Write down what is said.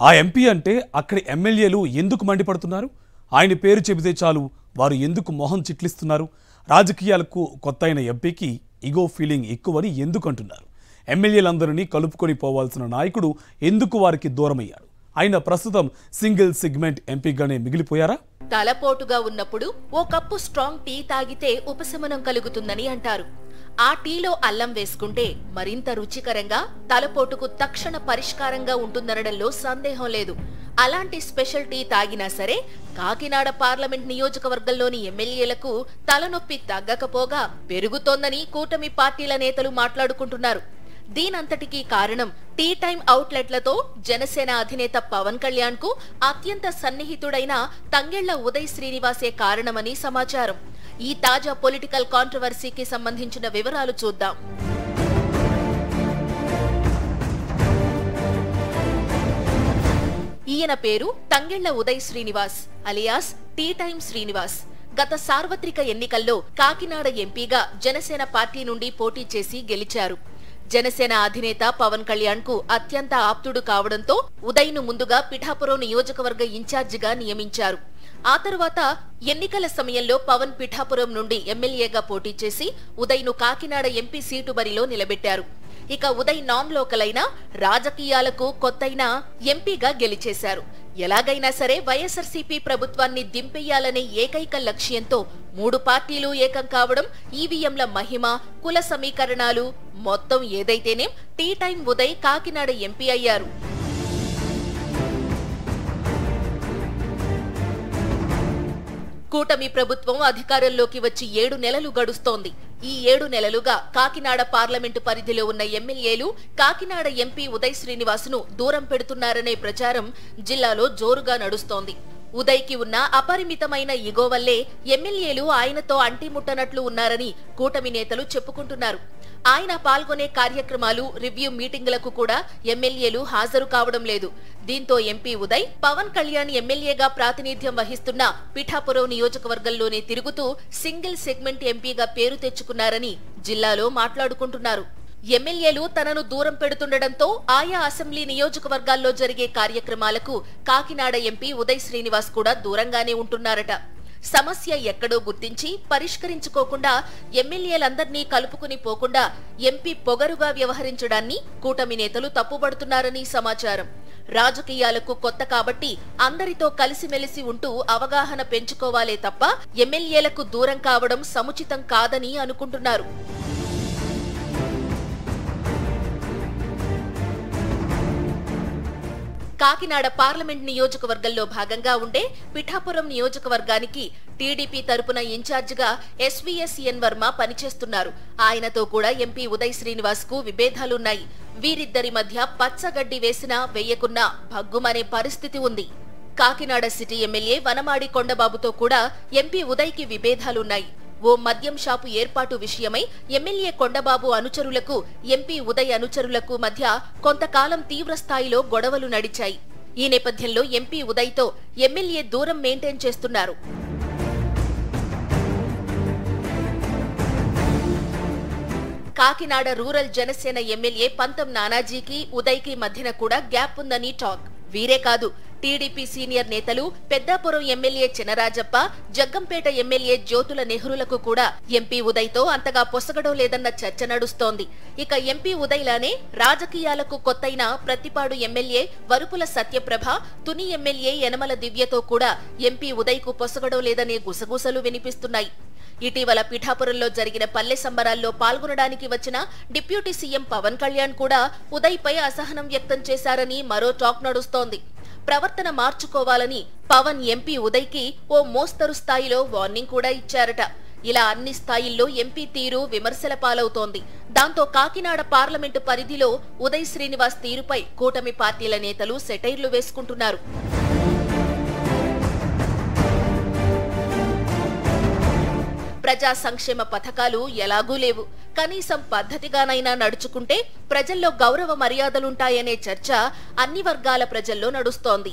ఆ ఎంపీ అంటే అక్కడి ఎమ్మెల్యేలు ఎందుకు మండిపడుతున్నారు? ఆయన పేరు చెబితే చాలు వారు ఎందుకు మొహం చిట్లిస్తున్నారు? రాజకీయాలకు కొత్తైన ఎంపీకి ఈగో ఫీలింగ్ ఎక్కువని ఎందుకు అంటున్నారు? ఎమ్మెల్యేలందరినీ కలుపుకొని పోవాల్సిన నాయకుడు ఎందుకు వారికి దూరమయ్యాడు? ఆయన ప్రస్తుతం సింగిల్ సెగ్మెంట్ ఎంపీగానే మిగిలిపోయారా? తలపోటుగా ఉన్నప్పుడు ఓ కప్పు స్ట్రాంగ్ టీ తాగితే ఉపశమనం కలుగుతుందని అంటారు. ఆ టీలో అల్లం వేసుకుంటే మరింత రుచికరంగా, తలపోటుకు తక్షణ పరిష్కారంగా ఉంటుందనడంలో సందేహం లేదు. అలాంటి స్పెషల్ టీ తాగినా సరే కాకినాడ పార్లమెంట్ నియోజకవర్గంలోని ఎమ్మెల్యేలకు తలనొప్పి తగ్గకపోగా పెరుగుతోందని కూటమి పార్టీల నేతలు మాట్లాడుకుంటున్నారు. దీనంతటికీ కారణం టీ టైం అవుట్లెట్లతో జనసేన అధినేత పవన్ కళ్యాణ్ కు అత్యంత సన్నిహితుడైన తంగెళ్ల ఉదయ్ శ్రీనివాసే కారణమని సమాచారం. ఈ తాజా పొలిటికల్ కాంట్రవర్సీకి సంబంధించిన వివరాలు చూద్దాం. ఈయన పేరు Tangella Uday Srinivas alias tea time Srinivas. గత సార్వత్రిక ఎన్నికల్లో కాకినాడ ఎంపీగా జనసేన పార్టీ నుండి పోటీ చేసి గెలిచారు. జనసేన అధినేత పవన్ కళ్యాణ్ కు అత్యంత ఆప్తుడు కావడంతో ఉదయ్ ను ముందుగా పిఠాపురం నియోజకవర్గ ఇన్ఛార్జిగా నియమించారు. ఆ తరువాత ఎన్నికల సమయంలో పవన్ పిఠాపురం నుండి ఎమ్మెల్యేగా పోటీ చేసి ఉదయ్ ను కాకినాడ ఎంపీ సీటు బరిలో నిలబెట్టారు. ఇక ఉదయ్ నాన్ లోకల్ అయినా రాజకీయాలకు కొత్తైన ఎంపీగా గెలిచేశారు. ఎలాగైనా సరే వైఎస్ఆర్సీపీ ప్రభుత్వాన్ని దింపెయ్యాలనే ఏకైక లక్ష్యంతో 3 పార్టీలు ఏకం కావడం, ఈవీఎంల మహిమ, కుల సమీకరణాలు మొత్తం ఏదైతేనే tea time Uday Kakinada MP అయ్యారు. కూటమి ప్రభుత్వం అధికారంలోకి వచ్చి 7 నెలలు గడుస్తోంది. ఈ 7 నెలలుగా కాకినాడ పార్లమెంటు పరిధిలో ఉన్న ఎమ్మెల్యేలు కాకినాడ ఎంపీ ఉదయ్ శ్రీనివాస్ను దూరం పెడుతున్నారనే ప్రచారం జిల్లాలో జోరుగా నడుస్తోంది. ఉదయ్కి ఉన్న అపరిమితమైన ఇగో వల్లే ఎమ్మెల్యేలు ఆయనతో అంటిముట్టనట్లు ఉన్నారని కూటమి నేతలు చెప్పుకుంటున్నారు. ఆయన పాల్గొనే కార్యక్రమాలు, రివ్యూ మీటింగులకు కూడా ఎమ్మెల్యేలు హాజరు కావడం లేదు. దీంతో ఎంపీ ఉదయ్ పవన్ కళ్యాణ్ ఎమ్మెల్యేగా ప్రాతినిధ్యం వహిస్తున్న పిఠాపురం నియోజకవర్గంలోనే తిరుగుతూ సింగిల్ సెగ్మెంట్ ఎంపీగా పేరు తెచ్చుకున్నారని జిల్లాలో మాట్లాడుకుంటున్నారు. ఎమ్మెల్యేలు తనను దూరం పెడుతుండటంతో ఆయా అసెంబ్లీ నియోజకవర్గాల్లో జరిగే కార్యక్రమాలకు కాకినాడ ఎంపీ ఉదయ్ శ్రీనివాస్ కూడా దూరంగానే ఉంటున్నారట. సమస్య ఎక్కడో గుర్తించి పరిష్కరించుకోకుండా ఎమ్మెల్యేలందర్నీ కలుపుకుని పోకుండా ఎంపీ పొగరుగా వ్యవహరించడాన్ని కూటమి నేతలు తప్పుబడుతున్నారని సమాచారం. రాజకీయాలకు కొత్త కాబట్టి అందరితో కలిసిమెలిసి ఉంటూ అవగాహన పెంచుకోవాలే తప్ప ఎమ్మెల్యేలకు దూరం కావడం సముచితం కాదని అనుకుంటున్నారు. కాకినాడ పార్లమెంట్ నియోజకవర్గంలో భాగంగా ఉండే పిఠాపురం నియోజకవర్గానికి టీడీపీ తరపున ఇన్ఛార్జిగా ఎస్వీఎస్ఎన్ వర్మ పనిచేస్తున్నారు. ఆయనతో కూడా ఎంపీ ఉదయ్ శ్రీనివాస్ కు విభేదాలున్నాయి. వీరిద్దరి మధ్య పచ్చగడ్డి వేసినా వేయకున్నా భగ్గుమనే పరిస్థితి ఉంది. కాకినాడ సిటీ ఎమ్మెల్యే వనమాడి కొండబాబుతో కూడా ఎంపీ ఉదయ్ కి విభేదాలున్నాయి. ఓ మద్యం షాపు ఏర్పాటు విషయమై ఎమ్మెల్యే కొండబాబు అనుచరులకు, ఎంపీ ఉదయ్ అనుచరులకు మధ్య కొంతకాలం తీవ్రస్థాయిలో గొడవలు నడిచాయి. ఈ నేపథ్యంలో ఎంపీ ఉదయ్తో ఎమ్మెల్యే దూరం మెయింటైన్ చేస్తున్నారు. కాకినాడ రూరల్ జనసేన ఎమ్మెల్యే పంతం నానాజీకి, ఉదయ్కి మధ్యన కూడా గ్యాప్ ఉందని టాక్. వీరే కాదు, టీడీపీ సీనియర్ నేతలు పెద్దాపురం ఎమ్మెల్యే చినరాజప్ప, జగ్గంపేట ఎమ్మెల్యే జ్యోతుల నెహ్రూలకు కూడా ఎంపీ ఉదయ్తో అంతగా పొసగడం లేదన్న చర్చ నడుస్తోంది. ఇక ఎంపీ ఉదయ్లానే రాజకీయాలకు కొత్తైన ప్రతిపాడు ఎమ్మెల్యే వరుపుల సత్యప్రభ, తుని ఎమ్మెల్యే యనమల దివ్యతో కూడా ఎంపీ ఉదయ్కు పొసగడం లేదనే గుసగుసలు వినిపిస్తున్నాయి. ఇటీవల పిఠాపురంలో జరిగిన పల్లె సంబరాల్లో పాల్గొనడానికి వచ్చిన డిప్యూటీ సీఎం పవన్ కళ్యాణ్ కూడా ఉదయ్ పై అసహనం వ్యక్తం చేశారని మరో టాక్ నడుస్తోంది. ప్రవర్తన మార్చుకోవాలని పవన్ ఎంపీ ఉదయ్ కి ఓ మోస్తరు స్థాయిలో వార్నింగ్ కూడా ఇచ్చారట. ఇలా అన్ని స్థాయిల్లో ఎంపీ తీరు విమర్శల పాలవుతోంది. దాంతో కాకినాడ పార్లమెంటు పరిధిలో ఉదయ్ శ్రీనివాస్ తీరుపై కూటమి పార్టీల నేతలు సెటైర్లు వేసుకుంటున్నారు. ప్రజా సంక్షేమ పథకాలు ఎలాగూ లేవు, కనీసం పద్ధతిగానైనా నడుచుకుంటే ప్రజల్లో గౌరవ మర్యాదలుంటాయనే చర్చ అన్ని వర్గాల ప్రజల్లో నడుస్తోంది.